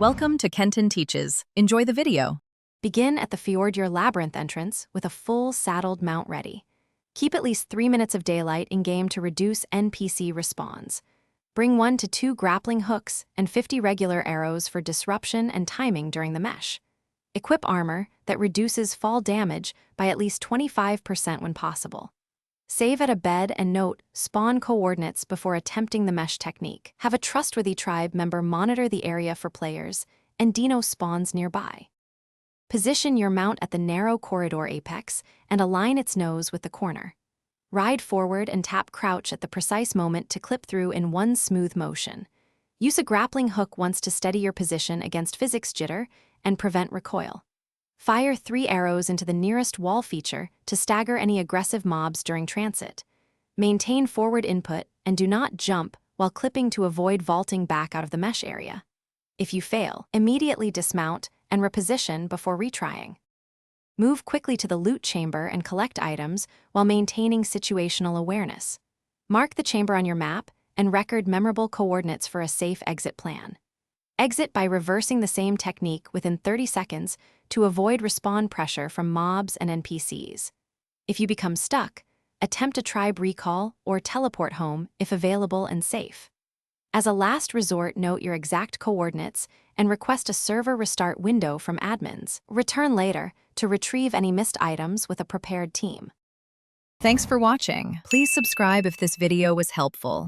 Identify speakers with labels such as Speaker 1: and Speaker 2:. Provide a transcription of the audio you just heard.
Speaker 1: Welcome to Kenton Teaches. Enjoy the video.
Speaker 2: Begin at the Fjordur Labyrinth entrance with a full saddled mount ready. Keep at least 3 minutes of daylight in-game to reduce NPC respawns. Bring 1 to 2 grappling hooks and 50 regular arrows for disruption and timing during the mesh. Equip armor that reduces fall damage by at least 25% when possible. Save at a bed and note spawn coordinates before attempting the mesh technique. Have a trustworthy tribe member monitor the area for players and dino spawns nearby. Position your mount at the narrow corridor apex and align its nose with the corner. Ride forward and tap crouch at the precise moment to clip through in one smooth motion. Use a grappling hook once to steady your position against physics jitter and prevent recoil. Fire 3 arrows into the nearest wall feature to stagger any aggressive mobs during transit. Maintain forward input and do not jump while clipping to avoid vaulting back out of the mesh area. If you fail, immediately dismount and reposition before retrying. Move quickly to the loot chamber and collect items while maintaining situational awareness. Mark the chamber on your map and record memorable coordinates for a safe exit plan. Exit by reversing the same technique within 30 seconds to avoid respawn pressure from mobs and NPCs. If you become stuck, attempt a tribe recall or teleport home if available and safe. As a last resort, note your exact coordinates and request a server restart window from admins. Return later to retrieve any missed items with a prepared team.
Speaker 1: Thanks for watching. Please subscribe if this video was helpful.